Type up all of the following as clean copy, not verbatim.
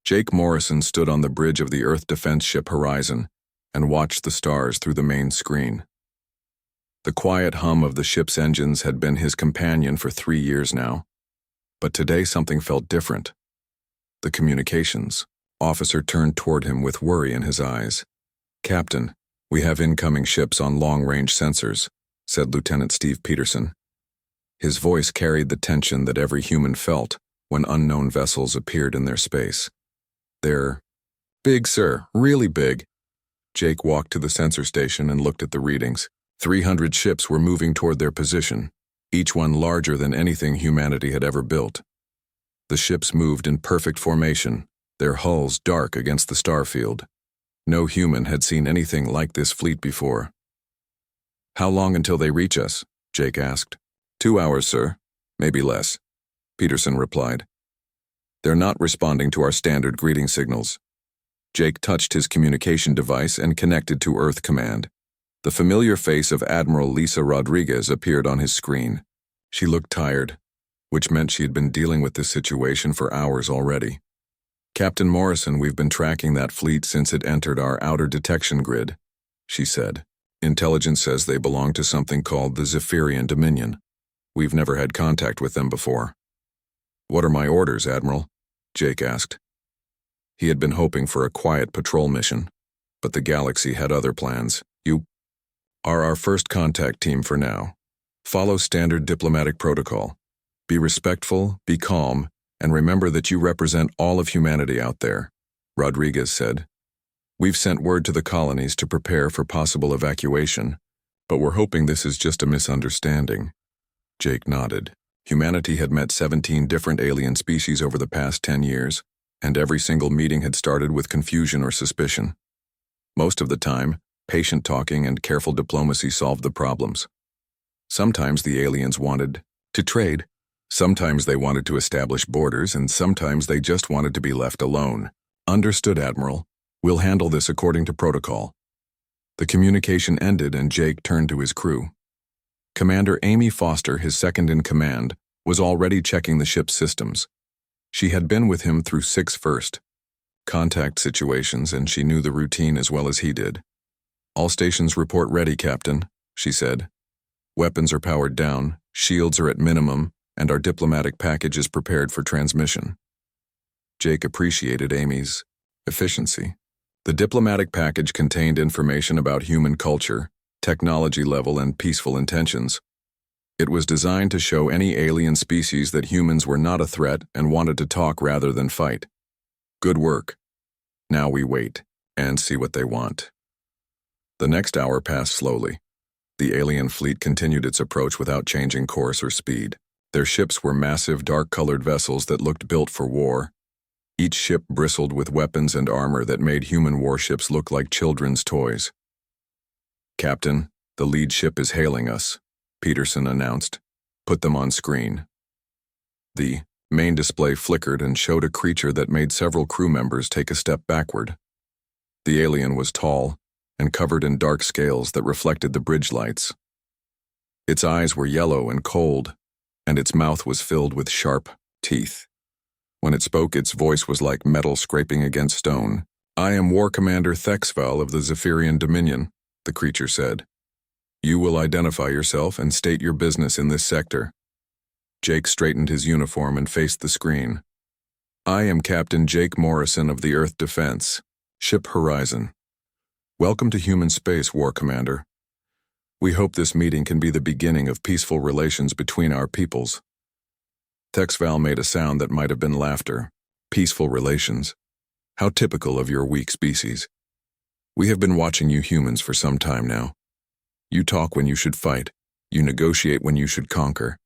Jake Morrison stood on the bridge of the Earth defense ship Horizon and watched the stars through the main screen. The quiet hum of the ship's engines had been his companion for 3 years now, but today something felt different. The communications officer turned toward him with worry in his eyes. "Captain, we have incoming ships on long-range sensors," said Lieutenant Steve Peterson. His voice carried the tension that every human felt when unknown vessels appeared in their space. "They're big, sir, really big." Jake walked to the sensor station and looked at the readings. 300 ships were moving toward their position, each one larger than anything humanity had ever built. The ships moved in perfect formation, their hulls dark against the starfield. No human had seen anything like this fleet before. "How long until they reach us?" Jake asked. 2 hours, sir. Maybe less," Peterson replied. "They're not responding to our standard greeting signals." Jake touched his communication device and connected to Earth Command. The familiar face of Admiral Lisa Rodriguez appeared on his screen. She looked tired, which meant she had been dealing with this situation for hours already. "Captain Morrison, we've been tracking that fleet since it entered our outer detection grid," she said. "Intelligence says they belong to something called the Zephyrian Dominion. We've never had contact with them before." "What are my orders, Admiral?" Jake asked. He had been hoping for a quiet patrol mission, but the galaxy had other plans. "You are our first contact team for now. Follow standard diplomatic protocol. Be respectful, be calm, and remember that you represent all of humanity out there," Rodriguez said. "We've sent word to the colonies to prepare for possible evacuation, but we're hoping this is just a misunderstanding." Jake nodded. Humanity had met 17 different alien species over the past 10 years, and every single meeting had started with confusion or suspicion. Most of the time, patient talking and careful diplomacy solved the problems. Sometimes the aliens wanted to trade. Sometimes they wanted to establish borders, and sometimes they just wanted to be left alone. "Understood, Admiral. We'll handle this according to protocol." The communication ended and Jake turned to his crew. Commander Amy Foster, his second-in-command, was already checking the ship's systems. She had been with him through 6 first contact situations, and she knew the routine as well as he did. "All stations report ready, Captain," she said. "Weapons are powered down, shields are at minimum, and our diplomatic package is prepared for transmission." Jake appreciated Amy's efficiency. The diplomatic package contained information about human culture, technology level, and peaceful intentions. It was designed to show any alien species that humans were not a threat and wanted to talk rather than fight. Good work. Now we wait and see what they want. The next hour passed slowly. The alien fleet continued its approach without changing course or speed. Their ships were massive, dark-colored vessels that looked built for war. Each ship bristled with weapons and armor that made human warships look like children's toys. "Captain, the lead ship is hailing us," Peterson announced. "Put them on screen." The main display flickered and showed a creature that made several crew members take a step backward. The alien was tall and covered in dark scales that reflected the bridge lights. Its eyes were yellow and cold, and its mouth was filled with sharp teeth. When it spoke, its voice was like metal scraping against stone. "I am War Commander Thexval of the Zephyrian Dominion," the creature said. "You will identify yourself and state your business in this sector." Jake straightened his uniform and faced the screen. "I am Captain Jake Morrison of the Earth Defense, Ship Horizon. Welcome to human space, War Commander. We hope this meeting can be the beginning of peaceful relations between our peoples." Thexval made a sound that might have been laughter. "Peaceful relations? How typical of your weak species. We have been watching you humans for some time now. You talk when you should fight, you negotiate when you should conquer,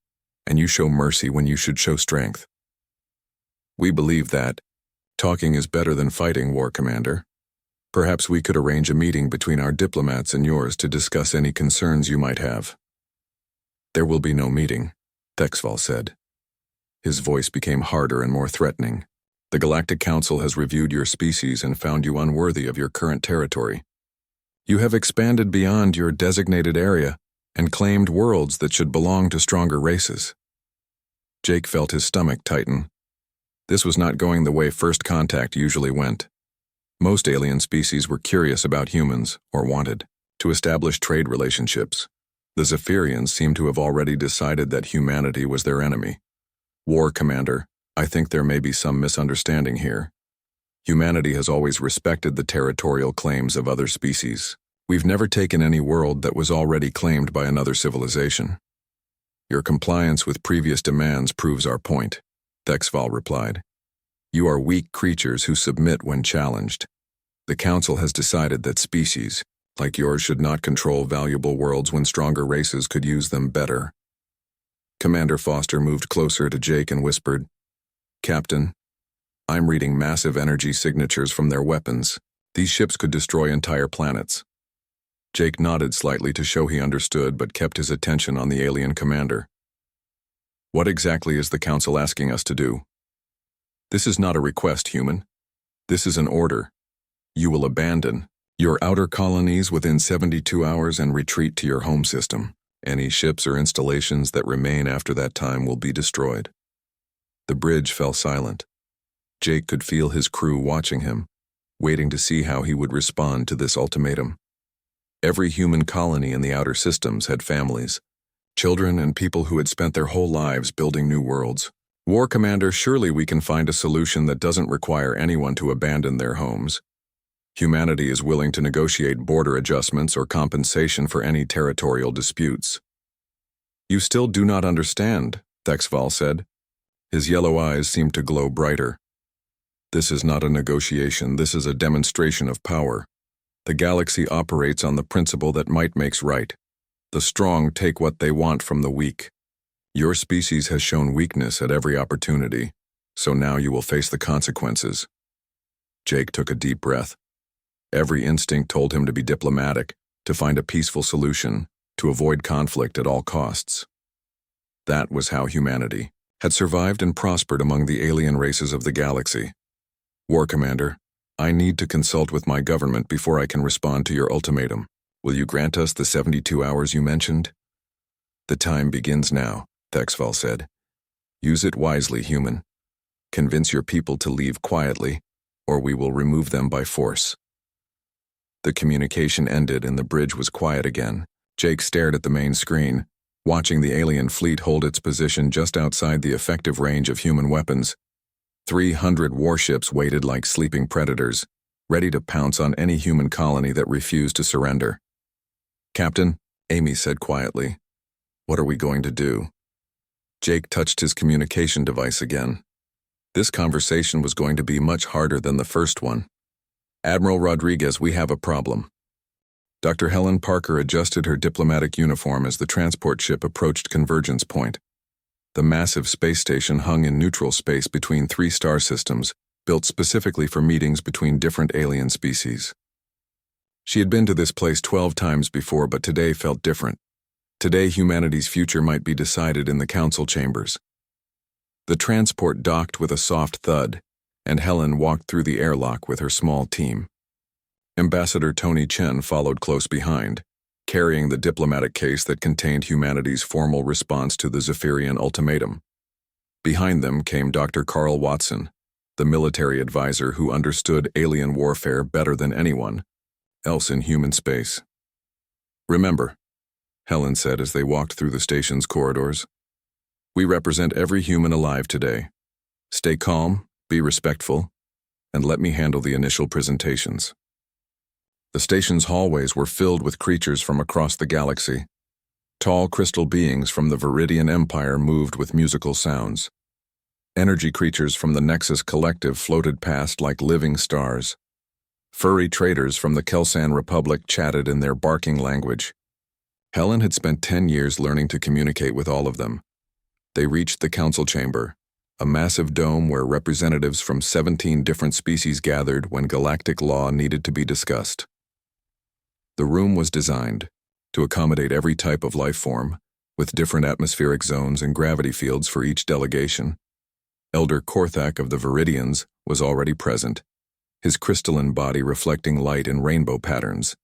and you show mercy when you should show strength. We believe that talking is better than fighting, War Commander. Perhaps we could arrange a meeting between our diplomats and yours to discuss any concerns you might have." "There will be no meeting," Thexval said. His voice became harder and more threatening. "The Galactic Council has reviewed your species and found you unworthy of your current territory. You have expanded beyond your designated area and claimed worlds that should belong to stronger races." Jake felt his stomach tighten. This was not going the way first contact usually went. Most alien species were curious about humans, or wanted, to establish trade relationships. The Zephyrians seemed to have already decided that humanity was their enemy. War Commander, I think there may be some misunderstanding here. Humanity has always respected the territorial claims of other species. We've never taken any world that was already claimed by another civilization. Your compliance with previous demands proves our point, Thexval replied. You are weak creatures who submit when challenged. The Council has decided that species, like yours, should not control valuable worlds when stronger races could use them better. Commander Foster moved closer to Jake and whispered, Captain, I'm reading massive energy signatures from their weapons. These ships could destroy entire planets. Jake nodded slightly to show he understood but kept his attention on the alien commander. What exactly is the Council asking us to do? This is not a request, human. This is an order. You will abandon your outer colonies within 72 hours and retreat to your home system. Any ships or installations that remain after that time will be destroyed. The bridge fell silent. Jake could feel his crew watching him, waiting to see how he would respond to this ultimatum. Every human colony in the outer systems had families, children and people who had spent their whole lives building new worlds. War Commander, surely we can find a solution that doesn't require anyone to abandon their homes. Humanity is willing to negotiate border adjustments or compensation for any territorial disputes. You still do not understand, Thexval said. His yellow eyes seemed to glow brighter. This is not a negotiation, this is a demonstration of power. The galaxy operates on the principle that might makes right. The strong take what they want from the weak. Your species has shown weakness at every opportunity, so now you will face the consequences. Jake took a deep breath. Every instinct told him to be diplomatic, to find a peaceful solution, to avoid conflict at all costs. That was how humanity had survived and prospered among the alien races of the galaxy. War Commander, I need to consult with my government before I can respond to your ultimatum. Will you grant us the 72 hours you mentioned? The time begins now, Thexval said. Use it wisely, human. Convince your people to leave quietly, or we will remove them by force. The communication ended and the bridge was quiet again. Jake stared at the main screen, watching the alien fleet hold its position just outside the effective range of human weapons. 300 warships waited like sleeping predators, ready to pounce on any human colony that refused to surrender. Captain, Amy said quietly, what are we going to do? Jake touched his communication device again. This conversation was going to be much harder than the first one. Admiral Rodriguez, we have a problem. Dr. Helen Parker adjusted her diplomatic uniform as the transport ship approached convergence point. The massive space station hung in neutral space between 3 star systems, built specifically for meetings between different alien species. She had been to this place 12 times before, but today felt different. Today, humanity's future might be decided in the council chambers. The transport docked with a soft thud, and Helen walked through the airlock with her small team. Ambassador Tony Chen followed close behind, carrying the diplomatic case that contained humanity's formal response to the Zephyrian ultimatum. Behind them came Dr. Carl Watson, the military advisor who understood alien warfare better than anyone else in human space. Remember, Helen said as they walked through the station's corridors, we represent every human alive today. Stay calm, be respectful, and let me handle the initial presentations. The station's hallways were filled with creatures from across the galaxy. Tall crystal beings from the Viridian Empire moved with musical sounds. Energy creatures from the Nexus Collective floated past like living stars. Furry traders from the Kelsan Republic chatted in their barking language. Helen had spent 10 years learning to communicate with all of them. They reached the council chamber, a massive dome where representatives from 17 different species gathered when galactic law needed to be discussed. The room was designed to accommodate every type of life form, with different atmospheric zones and gravity fields for each delegation. Elder Korthak of the Viridians was already present, his crystalline body reflecting light in rainbow patterns.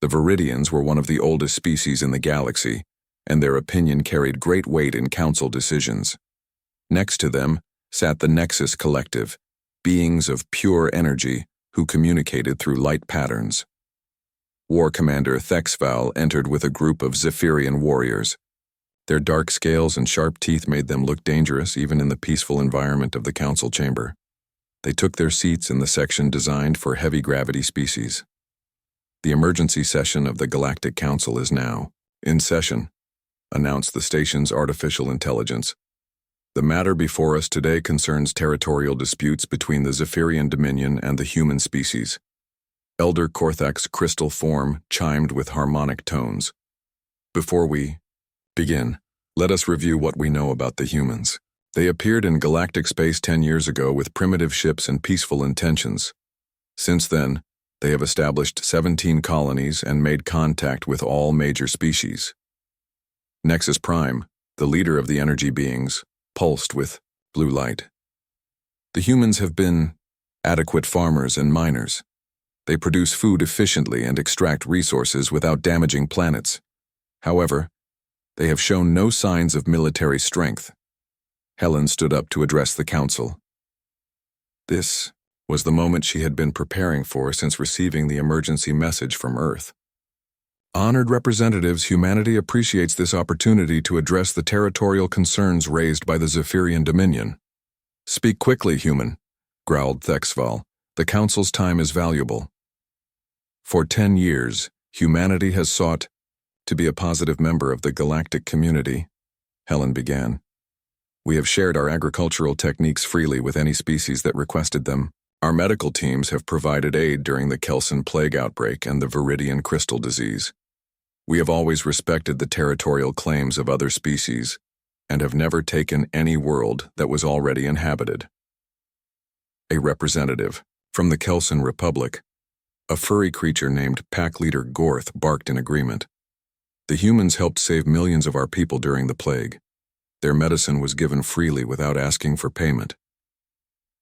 The Viridians were one of the oldest species in the galaxy, and their opinion carried great weight in council decisions. Next to them, sat the Nexus Collective, beings of pure energy who communicated through light patterns. War Commander Thexval entered with a group of Zephyrian warriors. Their dark scales and sharp teeth made them look dangerous even in the peaceful environment of the council chamber. They took their seats in the section designed for heavy gravity species. The emergency session of the Galactic Council is now in session, announced the station's artificial intelligence. The matter before us today concerns territorial disputes between the Zephyrian Dominion and the human species. Elder Korthak's crystal form chimed with harmonic tones. Before we begin, let us review what we know about the humans. They appeared in galactic space 10 years ago with primitive ships and peaceful intentions. Since then, they have established 17 colonies and made contact with all major species. Nexus Prime, the leader of the energy beings, pulsed with blue light. The humans have been adequate farmers and miners. They produce food efficiently and extract resources without damaging planets. However, they have shown no signs of military strength. Helen stood up to address the council. This was the moment she had been preparing for since receiving the emergency message from Earth. Honored representatives, humanity appreciates this opportunity to address the territorial concerns raised by the Zephyrian Dominion. Speak quickly, human, growled Thexval. The council's time is valuable. For 10 years, humanity has sought to be a positive member of the galactic community, Helen began. We have shared our agricultural techniques freely with any species that requested them. Our medical teams have provided aid during the Kelson plague outbreak and the Viridian crystal disease. We have always respected the territorial claims of other species and have never taken any world that was already inhabited. A representative from the Kelson Republic, a furry creature named Pack Leader Gorth, barked in agreement. The humans helped save millions of our people during the plague. Their medicine was given freely without asking for payment.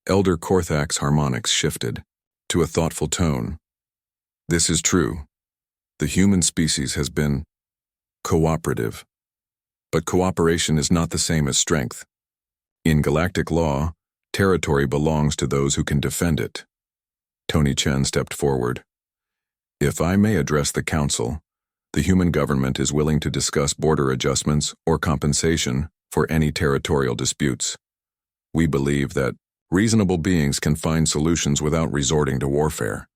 Elder Korthak's harmonics shifted to a thoughtful tone. This is true. The human species has been cooperative. But cooperation is not the same as strength. In galactic law, territory belongs to those who can defend it. Tony Chen stepped forward. If I may address the council, the human government is willing to discuss border adjustments or compensation for any territorial disputes. We believe that reasonable beings can find solutions without resorting to warfare.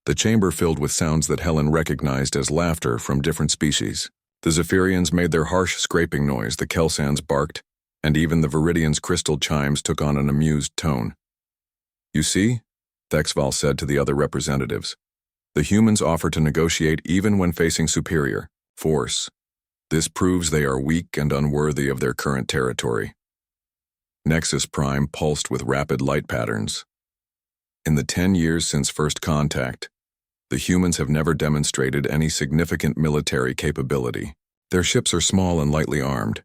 The chamber filled with sounds that Helen recognized as laughter from different species. The Zephyrians made their harsh scraping noise, the Kelsans barked, and even the Viridians' crystal chimes took on an amused tone. You see, Thexval said to the other representatives, the humans offer to negotiate even when facing superior force. This proves they are weak and unworthy of their current territory. Nexus Prime pulsed with rapid light patterns. In the 10 years since first contact, the humans have never demonstrated any significant military capability. Their ships are small and lightly armed.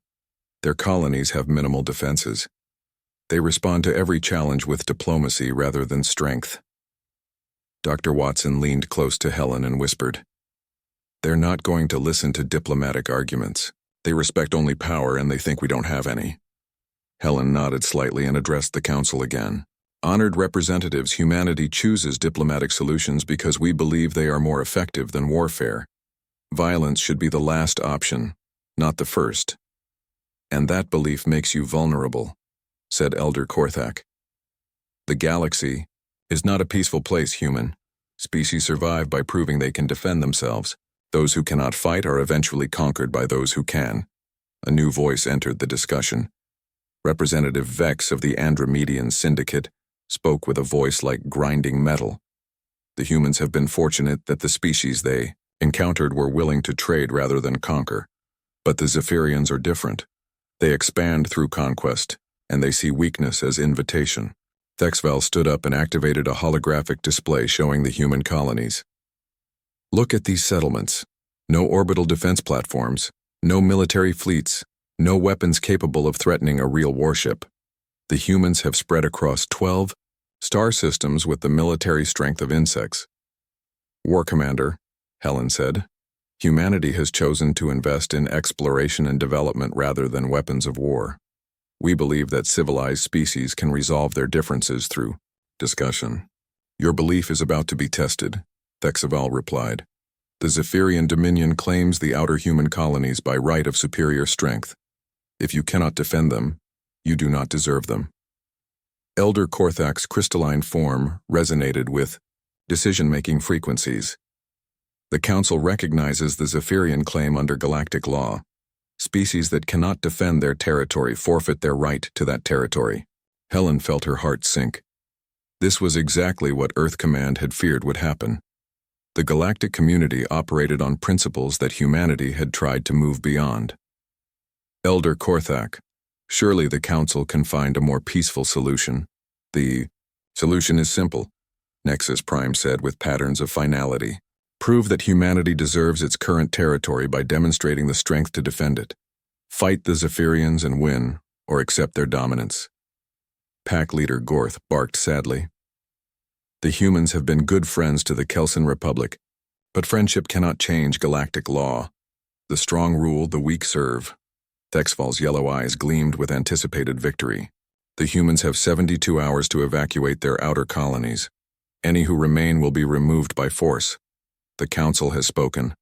Their colonies have minimal defenses. They respond to every challenge with diplomacy rather than strength. Dr. Watson leaned close to Helen and whispered, They're not going to listen to diplomatic arguments. They respect only power and they think we don't have any. Helen nodded slightly and addressed the council again. Honored representatives, humanity chooses diplomatic solutions because we believe they are more effective than warfare. Violence should be the last option, not the first. And that belief makes you vulnerable, said Elder Korthak. The galaxy is not a peaceful place, human. Species survive by proving they can defend themselves. Those who cannot fight are eventually conquered by those who can. A new voice entered the discussion. Representative Vex of the Andromedian Syndicate spoke with a voice like grinding metal. The humans have been fortunate that the species they encountered were willing to trade rather than conquer. But the Zephyrians are different. They expand through conquest, and they see weakness as invitation. Thexval stood up and activated a holographic display showing the human colonies. Look at these settlements. No orbital defense platforms, no military fleets, no weapons capable of threatening a real warship. The humans have spread across 12 star systems with the military strength of insects. War Commander, Helen said, humanity has chosen to invest in exploration and development rather than weapons of war. We believe that civilized species can resolve their differences through discussion. Your belief is about to be tested, Thexaval replied. The Zephyrian Dominion claims the outer human colonies by right of superior strength. If you cannot defend them, you do not deserve them. Elder Korthak's crystalline form resonated with decision-making frequencies. The Council recognizes the Zephyrian claim under galactic law. Species that cannot defend their territory forfeit their right to that territory. Helen felt her heart sink. This was exactly what Earth Command had feared would happen. The galactic community operated on principles that humanity had tried to move beyond. Elder Korthak, surely the Council can find a more peaceful solution. The solution is simple, Nexus Prime said with patterns of finality. Prove that humanity deserves its current territory by demonstrating the strength to defend it. Fight the Zephyrians and win, or accept their dominance. Pack leader Gorth barked sadly. The humans have been good friends to the Kelson Republic, but friendship cannot change galactic law. The strong rule, the weak serve. Thexval's yellow eyes gleamed with anticipated victory. The humans have 72 hours to evacuate their outer colonies. Any who remain will be removed by force. The Council has spoken.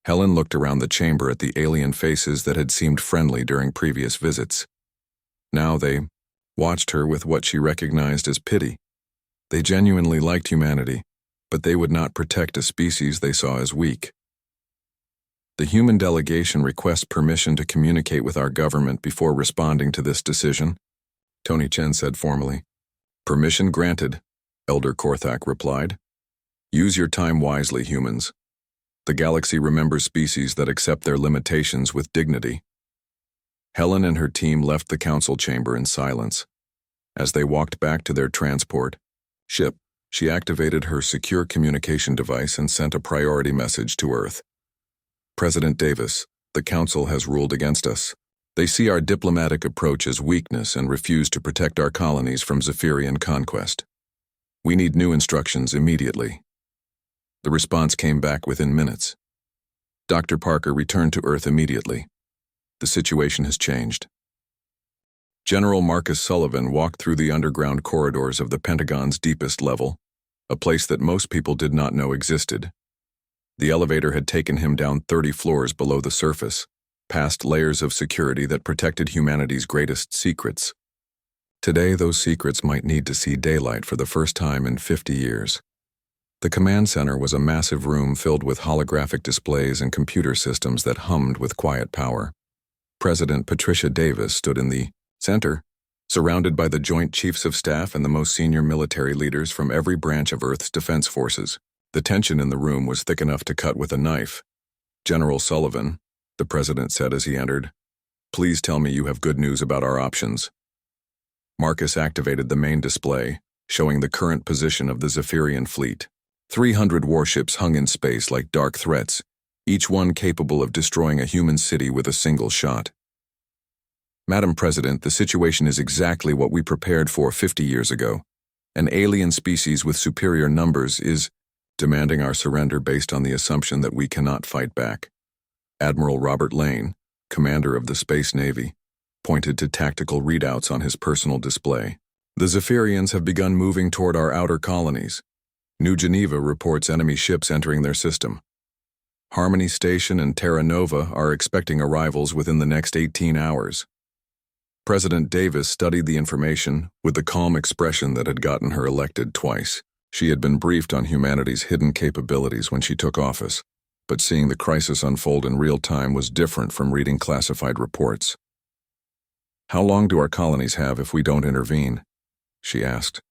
Helen looked around the chamber at the alien faces that had seemed friendly during previous visits. Now they watched her with what she recognized as pity. They genuinely liked humanity, but they would not protect a species they saw as weak. The human delegation requests permission to communicate with our government before responding to this decision, Tony Chen said formally. Permission granted, Elder Korthak replied. Use your time wisely, humans. The galaxy remembers species that accept their limitations with dignity. Helen and her team left the council chamber in silence. As they walked back to their transport ship, she activated her secure communication device and sent a priority message to Earth. President Davis, the Council has ruled against us. They see our diplomatic approach as weakness and refuse to protect our colonies from Zephyrian conquest. We need new instructions immediately. The response came back within minutes. Dr. Parker returned to Earth immediately. The situation has changed. General Marcus Sullivan walked through the underground corridors of the Pentagon's deepest level, a place that most people did not know existed. The elevator had taken him down 30 floors below the surface, past layers of security that protected humanity's greatest secrets. Today, those secrets might need to see daylight for the first time in 50 years. The command center was a massive room filled with holographic displays and computer systems that hummed with quiet power. President Patricia Davis stood in the center, surrounded by the Joint Chiefs of Staff and the most senior military leaders from every branch of Earth's defense forces. The tension in the room was thick enough to cut with a knife. General Sullivan, the president said as he entered, please tell me you have good news about our options. Marcus activated the main display, showing the current position of the Zephyrian fleet. 300 warships hung in space like dark threats, each one capable of destroying a human city with a single shot. Madam President, the situation is exactly what we prepared for 50 years ago. An alien species with superior numbers is demanding our surrender based on the assumption that we cannot fight back. Admiral Robert Lane, commander of the Space Navy, pointed to tactical readouts on his personal display. The Zephyrians have begun moving toward our outer colonies. New Geneva reports enemy ships entering their system. Harmony Station and Terra Nova are expecting arrivals within the next 18 hours. President Davis studied the information with the calm expression that had gotten her elected twice. She had been briefed on humanity's hidden capabilities when she took office, but seeing the crisis unfold in real time was different from reading classified reports. How long do our colonies have if we don't intervene? She asked.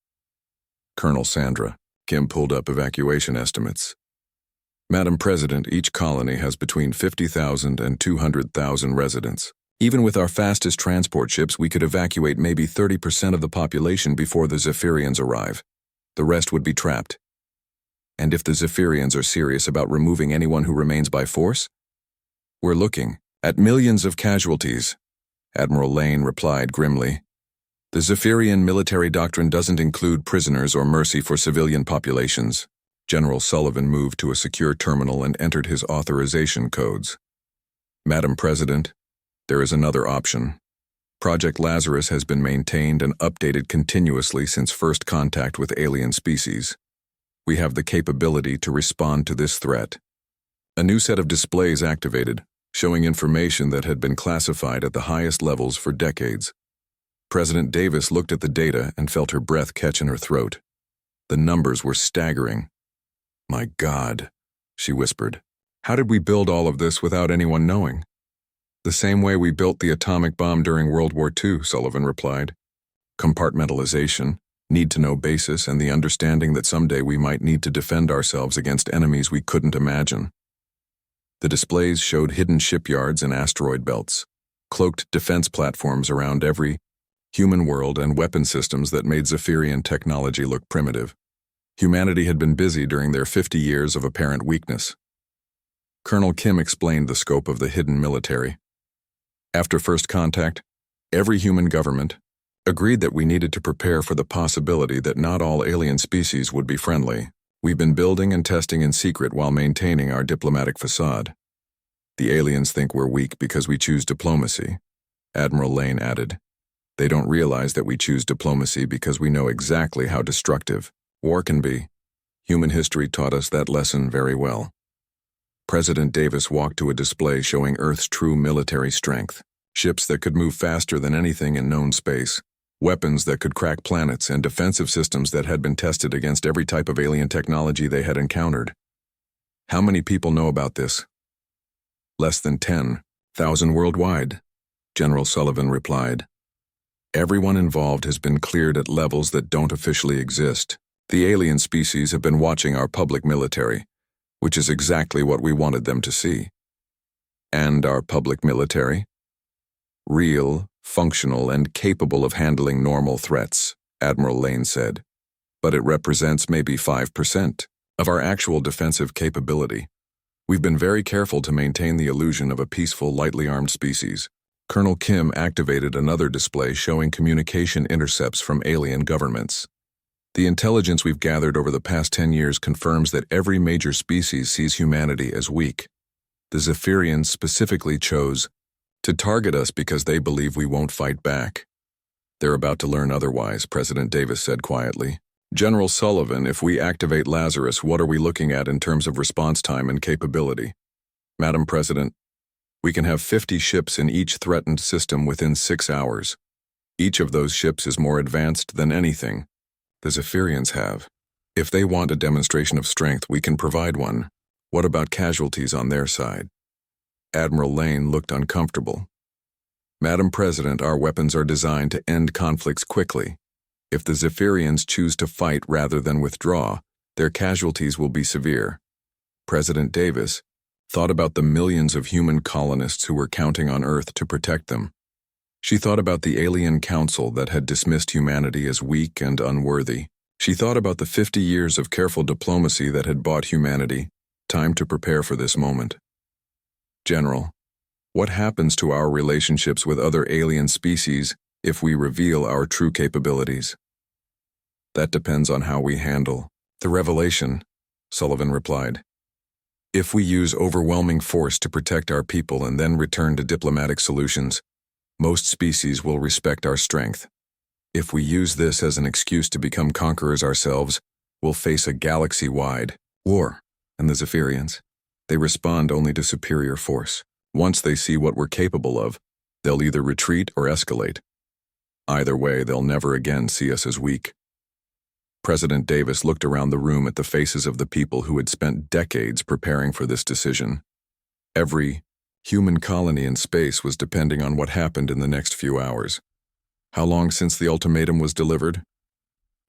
Colonel Sandra. Kim pulled up evacuation estimates. Madam President, each colony has between 50,000 and 200,000 residents. Even with our fastest transport ships, we could evacuate maybe 30% of the population before the Zephyrians arrive. The rest would be trapped. And if the Zephyrians are serious about removing anyone who remains by force? We're looking at millions of casualties, Admiral Lane replied grimly. The Zephyrian military doctrine doesn't include prisoners or mercy for civilian populations. General Sullivan moved to a secure terminal and entered his authorization codes. Madam President, there is another option. Project Lazarus has been maintained and updated continuously since first contact with alien species. We have the capability to respond to this threat. A new set of displays activated, showing information that had been classified at the highest levels for decades. President Davis looked at the data and felt her breath catch in her throat. The numbers were staggering. "My God," she whispered. "How did we build all of this without anyone knowing?" "The same way we built the atomic bomb during World War II, Sullivan replied. "Compartmentalization, need-to-know basis, and the understanding that someday we might need to defend ourselves against enemies we couldn't imagine." The displays showed hidden shipyards and asteroid belts, cloaked defense platforms around every human world, and weapon systems that made Zephyrian technology look primitive. Humanity had been busy during their 50 years of apparent weakness. Colonel Kim explained the scope of the hidden military. After first contact, every human government agreed that we needed to prepare for the possibility that not all alien species would be friendly. We've been building and testing in secret while maintaining our diplomatic facade. The aliens think we're weak because we choose diplomacy, Admiral Lane added. They don't realize that we choose diplomacy because we know exactly how destructive war can be. Human history taught us that lesson very well. President Davis walked to a display showing Earth's true military strength. Ships that could move faster than anything in known space, weapons that could crack planets, and defensive systems that had been tested against every type of alien technology they had encountered. "How many people know about this?" "Less than 10,000 worldwide," General Sullivan replied. "Everyone involved has been cleared at levels that don't officially exist. The alien species have been watching our public military, which is exactly what we wanted them to see." "And our public military?" "Real, functional, and capable of handling normal threats," Admiral Lane said. "But it represents maybe 5% of our actual defensive capability. We've been very careful to maintain the illusion of a peaceful, lightly armed species." Colonel Kim activated another display showing communication intercepts from alien governments. "The intelligence we've gathered over the past 10 years confirms that every major species sees humanity as weak. The Zephyrians specifically chose to target us because they believe we won't fight back." "They're about to learn otherwise," President Davis said quietly. "General Sullivan, if we activate Lazarus, what are we looking at in terms of response time and capability?" "Madam President, we can have 50 ships in each threatened system within 6 hours. Each of those ships is more advanced than anything the Zephyrians have. If they want a demonstration of strength, we can provide one. What about casualties on their side?" Admiral Lane looked uncomfortable. "Madam President, our weapons are designed to end conflicts quickly. If the Zephyrians choose to fight rather than withdraw, their casualties will be severe." President Davis thought about the millions of human colonists who were counting on Earth to protect them. She thought about the alien council that had dismissed humanity as weak and unworthy. She thought about the 50 years of careful diplomacy that had bought humanity time to prepare for this moment. "General, what happens to our relationships with other alien species if we reveal our true capabilities?" "That depends on how we handle the revelation," Sullivan replied. "If we use overwhelming force to protect our people and then return to diplomatic solutions, most species will respect our strength. If we use this as an excuse to become conquerors ourselves, we'll face a galaxy-wide war." "And the Zephyrians? They respond only to superior force. Once they see what we're capable of, they'll either retreat or escalate. Either way, they'll never again see us as weak." President Davis looked around the room at the faces of the people who had spent decades preparing for this decision. Every human colony in space was depending on what happened in the next few hours. "How long since the ultimatum was delivered?"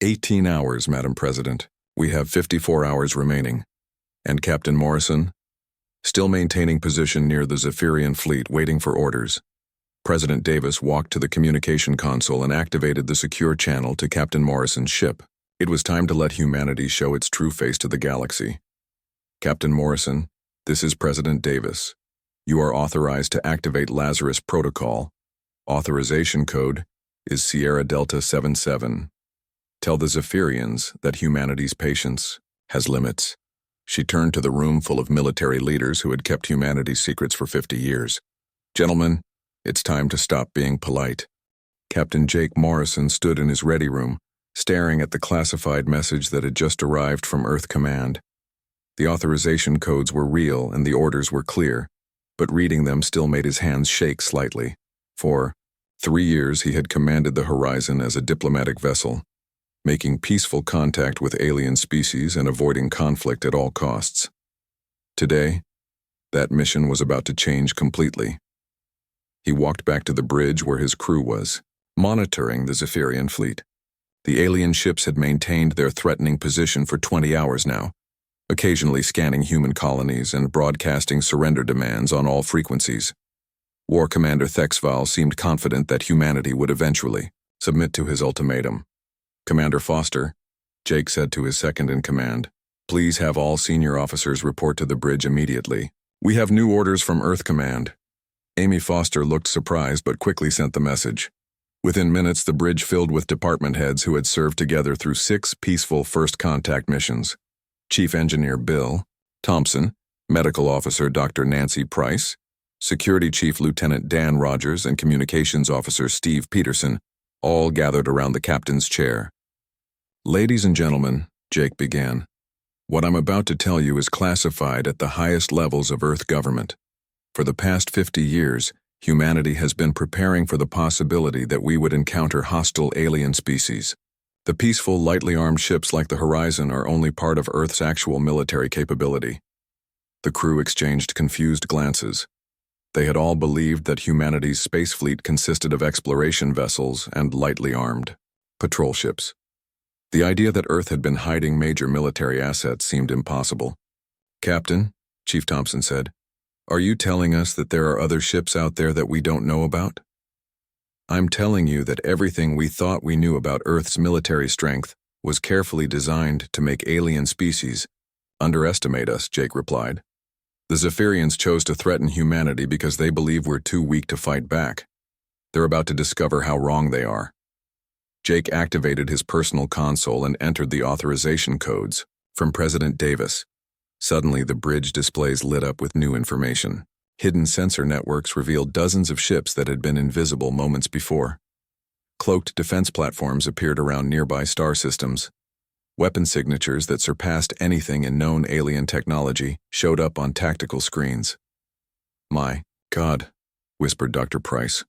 18 hours, Madam President. We have 54 hours remaining." "And Captain Morrison?" "Still maintaining position near the Zephyrian fleet, waiting for orders." President Davis walked to the communication console and activated the secure channel to Captain Morrison's ship. It was time to let humanity show its true face to the galaxy. "Captain Morrison, this is President Davis. You are authorized to activate Lazarus Protocol. Authorization code is Sierra Delta 77. Tell the Zephyrians that humanity's patience has limits." She turned to the room full of military leaders who had kept humanity's secrets for 50 years. "Gentlemen, it's time to stop being polite. Captain Jake Morrison stood in his ready room, staring at the classified message that had just arrived from Earth Command. The authorization codes were real and the orders were clear, but reading them still made his hands shake slightly. For 3 years he had commanded the Horizon as a diplomatic vessel, making peaceful contact with alien species and avoiding conflict at all costs. Today, that mission was about to change completely. He walked back to the bridge where his crew was, monitoring the Zephyrian fleet. The alien ships had maintained their threatening position for 20 hours now, occasionally scanning human colonies and broadcasting surrender demands on all frequencies. War Commander Thexval seemed confident that humanity would eventually submit to his ultimatum. "Commander Foster," Jake said to his second-in-command, "please have all senior officers report to the bridge immediately. We have new orders from Earth Command." Amy Foster looked surprised but quickly sent the message. Within minutes, the bridge filled with department heads who had served together through 6 peaceful first contact missions. Chief Engineer Bill Thompson, Medical Officer Dr. Nancy Price, Security Chief Lieutenant Dan Rogers, and Communications Officer Steve Peterson, all gathered around the captain's chair. "Ladies and gentlemen," Jake began, "what I'm about to tell you is classified at the highest levels of Earth government. For the past 50 years, humanity has been preparing for the possibility that we would encounter hostile alien species. The peaceful, lightly armed ships like the Horizon are only part of Earth's actual military capability." The crew exchanged confused glances. They had all believed that humanity's space fleet consisted of exploration vessels and lightly armed patrol ships. The idea that Earth had been hiding major military assets seemed impossible. "Captain," Chief Thompson said, "are you telling us that there are other ships out there that we don't know about?" "I'm telling you that everything we thought we knew about Earth's military strength was carefully designed to make alien species underestimate us," Jake replied. "The Zephyrians chose to threaten humanity because they believe we're too weak to fight back. They're about to discover how wrong they are." Jake activated his personal console and entered the authorization codes from President Davis. Suddenly, the bridge displays lit up with new information. Hidden sensor networks revealed dozens of ships that had been invisible moments before. Cloaked defense platforms appeared around nearby star systems. Weapon signatures that surpassed anything in known alien technology showed up on tactical screens. "My God," whispered Dr. Price.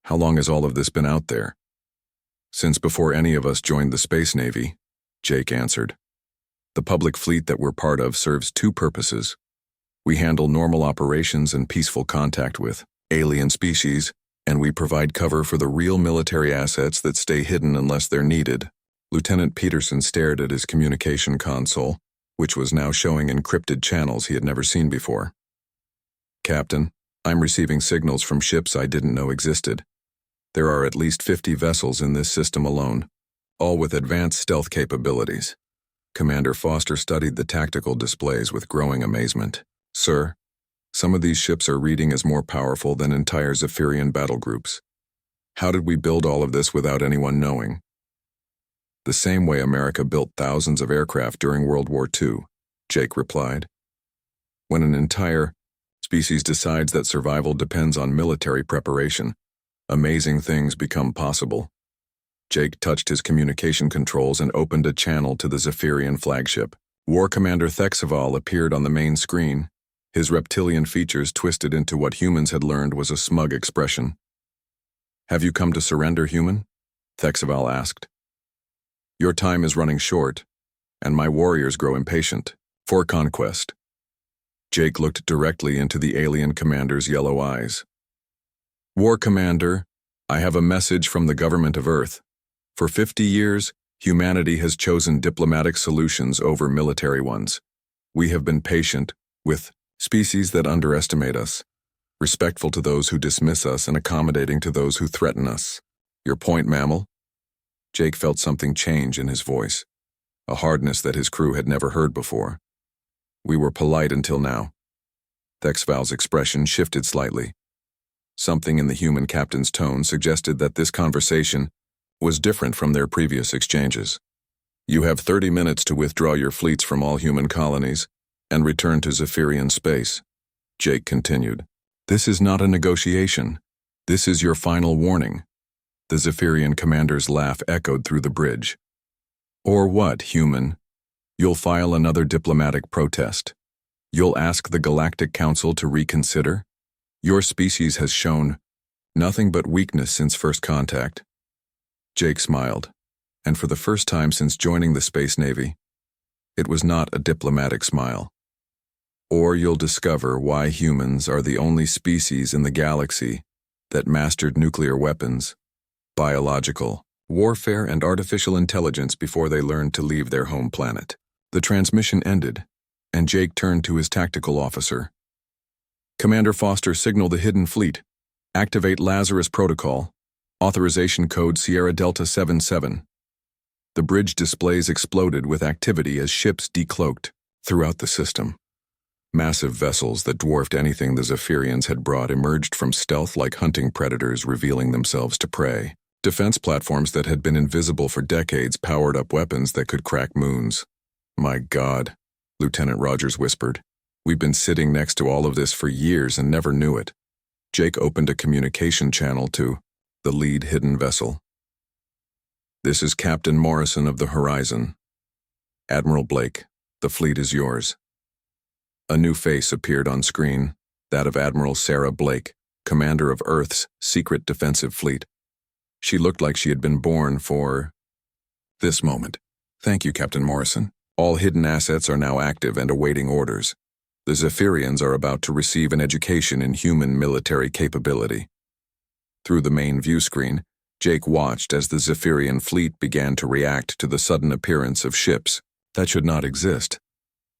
"How long has all of this been out there?" "Since before any of us joined the Space Navy," Jake answered. "The public fleet that we're part of serves 2 purposes. We handle normal operations and peaceful contact with alien species, and we provide cover for the real military assets that stay hidden unless they're needed." Lieutenant Peterson stared at his communication console, which was now showing encrypted channels he had never seen before. "Captain, I'm receiving signals from ships I didn't know existed. There are at least 50 vessels in this system alone, all with advanced stealth capabilities." Commander Foster studied the tactical displays with growing amazement. "Sir, some of these ships are reading as more powerful than entire Zephyrian battle groups. How did we build all of this without anyone knowing?" "The same way America built thousands of aircraft during World War II, Jake replied. "When an entire species decides that survival depends on military preparation, amazing things become possible." Jake touched his communication controls and opened a channel to the Zephyrian flagship. War Commander Thexval appeared on the main screen, his reptilian features twisted into what humans had learned was a smug expression. "Have you come to surrender, human?" Thexval asked. "Your time is running short, and my warriors grow impatient for conquest." Jake looked directly into the alien commander's yellow eyes. "War Commander, I have a message from the government of Earth. For 50 years, humanity has chosen diplomatic solutions over military ones. We have been patient with species that underestimate us, respectful to those who dismiss us and accommodating to those who threaten us. Your point, mammal?" Jake felt something change in his voice, a hardness that his crew had never heard before. "We were polite until now." Thexval's expression shifted slightly. Something in the human captain's tone suggested that this conversation was different from their previous exchanges. "You have 30 minutes to withdraw your fleets from all human colonies and return to Zephyrian space," Jake continued. "This is not a negotiation. This is your final warning. The Zephyrian commander's laugh echoed through the bridge. Or what, human? You'll file another diplomatic protest. You'll ask the Galactic Council to reconsider? Your species has shown nothing but weakness since first contact. Jake smiled, and for the first time since joining the Space Navy, it was not a diplomatic smile. Or you'll discover why humans are the only species in the galaxy that mastered nuclear weapons, biological warfare, and artificial intelligence before they learned to leave their home planet. The transmission ended, and Jake turned to his tactical officer. Commander Foster, signal the hidden fleet. Activate Lazarus Protocol. Authorization code Sierra Delta 77. The bridge displays exploded with activity as ships decloaked throughout the system. Massive vessels that dwarfed anything the Zephyrians had brought emerged from stealth like hunting predators, revealing themselves to prey. Defense platforms that had been invisible for decades powered up weapons that could crack moons. My God, Lieutenant Rogers whispered. We've been sitting next to all of this for years and never knew it. Jake opened a communication channel to the lead hidden vessel. This is Captain Morrison of the Horizon. Admiral Blake, the fleet is yours. A new face appeared on screen, that of Admiral Sarah Blake, commander of Earth's secret defensive fleet. She looked like she had been born for this moment. Thank you, Captain Morrison. All hidden assets are now active and awaiting orders. The Zephyrians are about to receive an education in human military capability. Through the main view screen, Jake watched as the Zephyrian fleet began to react to the sudden appearance of ships that should not exist.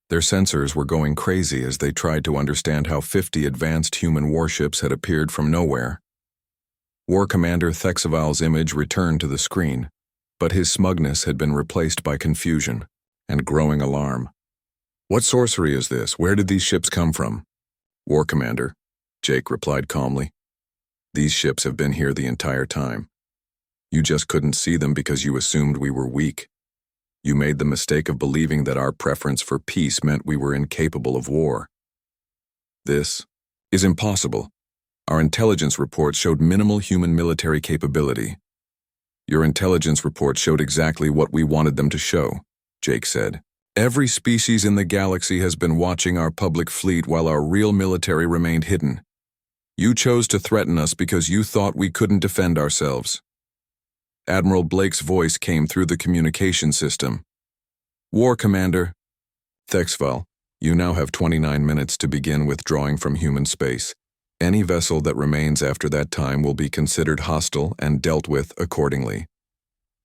Their sensors were going crazy as they tried to understand how 50 advanced human warships had appeared from nowhere. War Commander Thexaval's image returned to the screen, but his smugness had been replaced by confusion and growing alarm. What sorcery is this? Where did these ships come from? War Commander, Jake replied calmly. These ships have been here the entire time. You just couldn't see them because you assumed we were weak. You made the mistake of believing that our preference for peace meant we were incapable of war. This is impossible. Our intelligence report showed minimal human military capability. Your intelligence report showed exactly what we wanted them to show, Jake said. Every species in the galaxy has been watching our public fleet while our real military remained hidden. You chose to threaten us because you thought we couldn't defend ourselves. Admiral Blake's voice came through the communication system. War Commander Thexval, you now have 29 minutes to begin withdrawing from human space. Any vessel that remains after that time will be considered hostile and dealt with accordingly.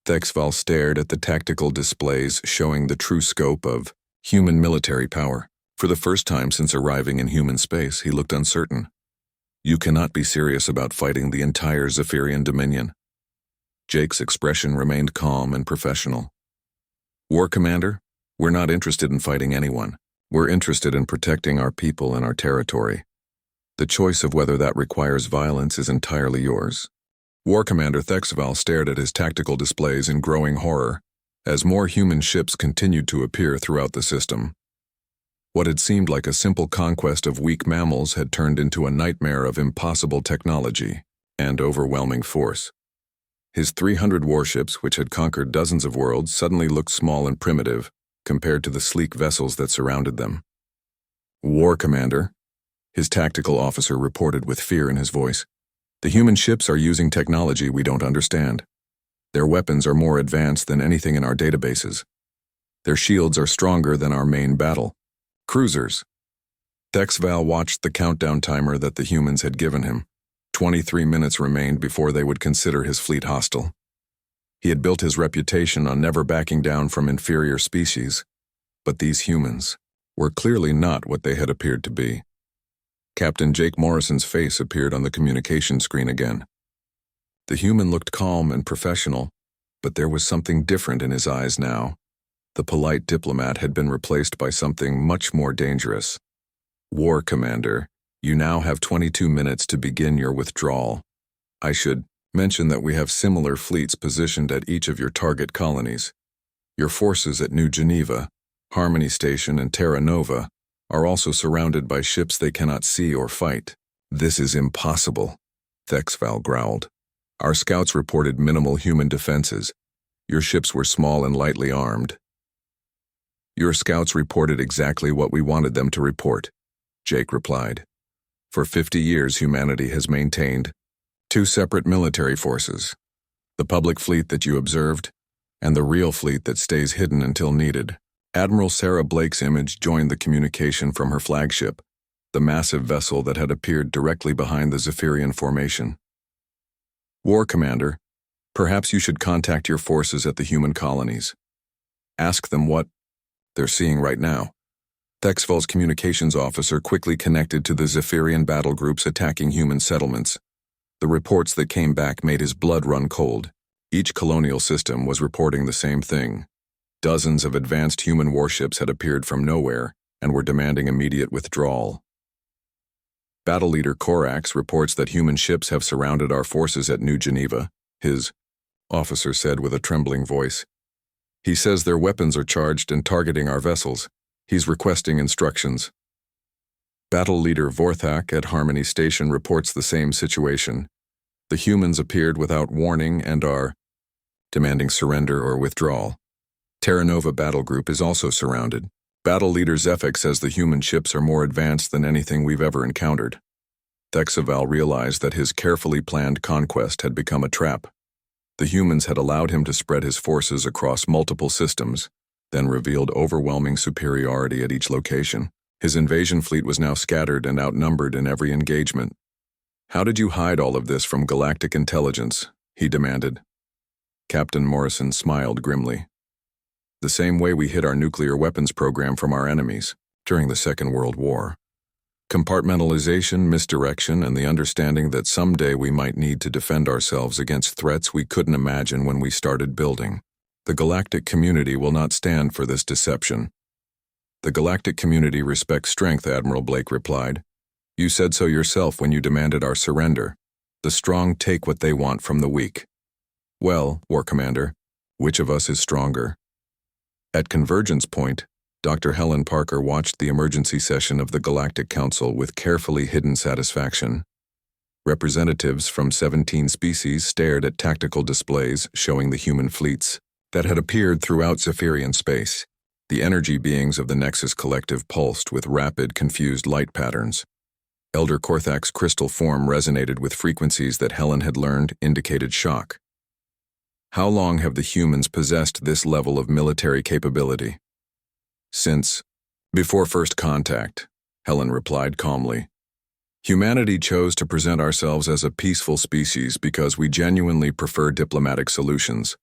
Thexval stared at the tactical displays showing the true scope of human military power. For the first time since arriving in human space, he looked uncertain. You cannot be serious about fighting the entire Zephyrian Dominion. Jake's expression remained calm and professional. War Commander, we're not interested in fighting anyone. We're interested in protecting our people and our territory. The choice of whether that requires violence is entirely yours. War Commander Thexval stared at his tactical displays in growing horror as more human ships continued to appear throughout the system. What had seemed like a simple conquest of weak mammals had turned into a nightmare of impossible technology and overwhelming force. His 300 warships, which had conquered dozens of worlds, suddenly looked small and primitive compared to the sleek vessels that surrounded them. War Commander, his tactical officer reported with fear in his voice. The human ships are using technology we don't understand. Their weapons are more advanced than anything in our databases. Their shields are stronger than our main battle cruisers. Thexval watched the countdown timer that the humans had given him. 23 minutes remained before they would consider his fleet hostile. He had built his reputation on never backing down from inferior species, but these humans were clearly not what they had appeared to be. Captain Jake Morrison's face appeared on the communication screen again. The human looked calm and professional, but there was something different in his eyes now. The polite diplomat had been replaced by something much more dangerous. War Commander, you now have 22 minutes to begin your withdrawal. I should mention that we have similar fleets positioned at each of your target colonies. Your forces at New Geneva, Harmony Station, and Terra Nova are also surrounded by ships they cannot see or fight. This is impossible, Thexval growled. Our scouts reported minimal human defenses. Your ships were small and lightly armed. Your scouts reported exactly what we wanted them to report, Jake replied. For 50 years, humanity has maintained two separate military forces, the public fleet that you observed, and the real fleet that stays hidden until needed. Admiral Sarah Blake's image joined the communication from her flagship, the massive vessel that had appeared directly behind the Zephyrian formation. War Commander, perhaps you should contact your forces at the human colonies. Ask them what they're seeing right now. Thexval's communications officer quickly connected to the Zephyrian battle groups attacking human settlements. The reports that came back made his blood run cold. Each colonial system was reporting the same thing. Dozens of advanced human warships had appeared from nowhere and were demanding immediate withdrawal. Battle leader Korax reports that human ships have surrounded our forces at New Geneva, his officer said with a trembling voice. He says their weapons are charged and targeting our vessels. He's requesting instructions. Battle leader Vorthak at Harmony Station reports the same situation. The humans appeared without warning and are demanding surrender or withdrawal. Terra Nova battle group is also surrounded. Battle leader Zephyk says the human ships are more advanced than anything we've ever encountered. Thexval realized that his carefully planned conquest had become a trap. The humans had allowed him to spread his forces across multiple systems, then revealed overwhelming superiority at each location. His invasion fleet was now scattered and outnumbered in every engagement. How did you hide all of this from Galactic Intelligence? He demanded. Captain Morrison smiled grimly. The same way we hid our nuclear weapons program from our enemies during the Second World War. Compartmentalization, misdirection, and the understanding that someday we might need to defend ourselves against threats we couldn't imagine when we started building. The galactic community will not stand for this deception. The galactic community respects strength, Admiral Blake replied. You said so yourself when you demanded our surrender. The strong take what they want from the weak. Well, War Commander, which of us is stronger? At Convergence Point, Dr. Helen Parker watched the emergency session of the Galactic Council with carefully hidden satisfaction. Representatives from 17 species stared at tactical displays showing the human fleets that had appeared throughout Zephyrian space. The energy beings of the Nexus Collective pulsed with rapid, confused light patterns. Elder Korthak's crystal form resonated with frequencies that Helen had learned indicated shock. How long have the humans possessed this level of military capability? Since before first contact, Helen replied calmly. Humanity chose to present ourselves as a peaceful species because we genuinely prefer diplomatic solutions.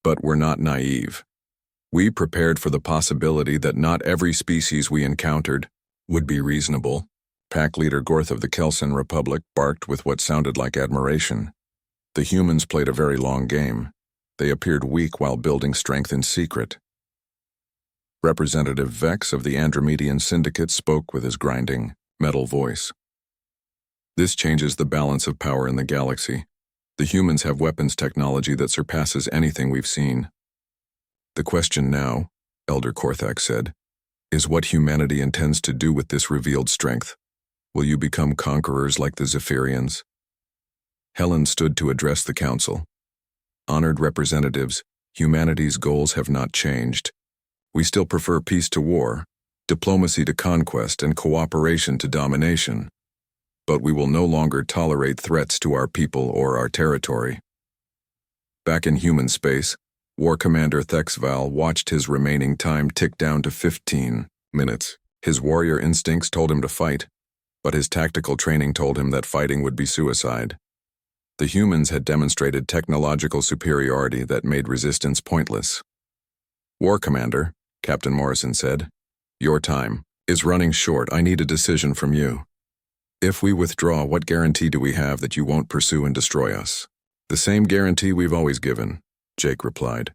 But we're not naive. We prepared for the possibility that not every species we encountered would be reasonable. Pack leader Gorth of the Kelson Republic barked with what sounded like admiration. The humans played a very long game. They appeared weak while building strength in secret. Representative Vex of the Andromedian Syndicate spoke with his grinding, metal voice. This changes the balance of power in the galaxy. The humans have weapons technology that surpasses anything we've seen. The question now, Elder Korthak said, is what humanity intends to do with this revealed strength. Will you become conquerors like the Zephyrians? Helen stood to address the council. Honored representatives, humanity's goals have not changed. We still prefer peace to war, diplomacy to conquest, and cooperation to domination. But we will no longer tolerate threats to our people or our territory. Back in human space, War Commander Thexval watched his remaining time tick down to 15 minutes. His warrior instincts told him to fight, but his tactical training told him that fighting would be suicide. The humans had demonstrated technological superiority that made resistance pointless. War Commander, Captain Morrison said, your time is running short. I need a decision from you. If we withdraw, what guarantee do we have that you won't pursue and destroy us? The same guarantee we've always given, Jake replied.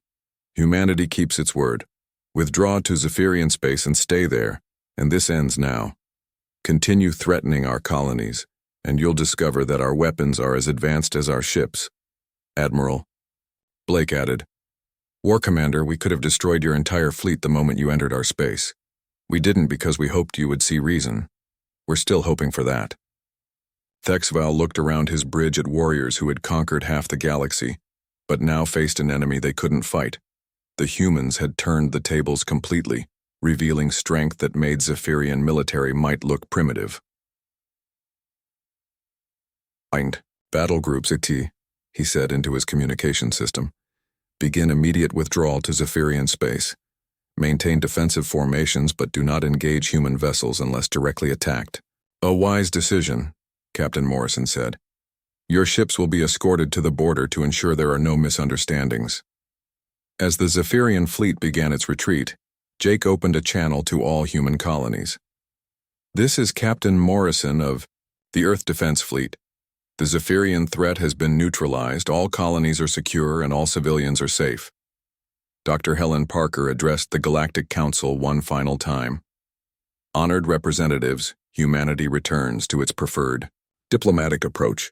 Humanity keeps its word. Withdraw to Zephyrian space and stay there, and this ends now. Continue threatening our colonies, and you'll discover that our weapons are as advanced as our ships. Admiral Blake added, War Commander, we could have destroyed your entire fleet the moment you entered our space. We didn't because we hoped you would see reason. We're still hoping for that. Thexval looked around his bridge at warriors who had conquered half the galaxy, but now faced an enemy they couldn't fight. The humans had turned the tables completely, revealing strength that made Zephyrian military might look primitive. Battle groups IT, he said into his communication system. Begin immediate withdrawal to Zephyrian space. Maintain defensive formations but do not engage human vessels unless directly attacked. A wise decision, Captain Morrison said. Your ships will be escorted to the border to ensure there are no misunderstandings. As the Zephyrian fleet began its retreat, Jake opened a channel to all human colonies. This is Captain Morrison of the Earth Defense Fleet. The Zephyrian threat has been neutralized, all colonies are secure, and all civilians are safe. Dr. Helen Parker addressed the Galactic Council one final time. Honored representatives, humanity returns to its preferred diplomatic approach.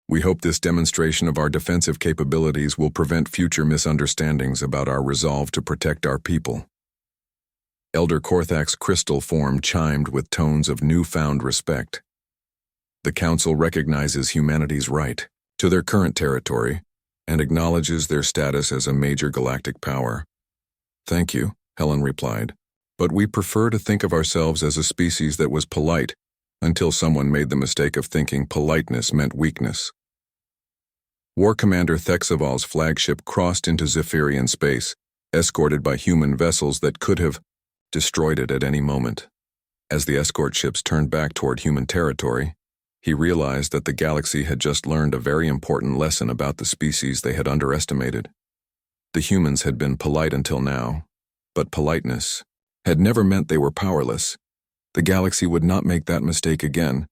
We hope this demonstration of our defensive capabilities will prevent future misunderstandings about our resolve to protect our people. Elder Korthak's crystal form chimed with tones of newfound respect. The Council recognizes humanity's right to their current territory and acknowledges their status as a major galactic power. Thank you, Helen replied, but we prefer to think of ourselves as a species that was polite until someone made the mistake of thinking politeness meant weakness. War Commander Thexaval's flagship crossed into Zephyrian space, escorted by human vessels that could have destroyed it at any moment. As the escort ships turned back toward human territory, he realized that the galaxy had just learned a very important lesson about the species they had underestimated. The humans had been polite until now, but politeness had never meant they were powerless. The galaxy would not make that mistake again,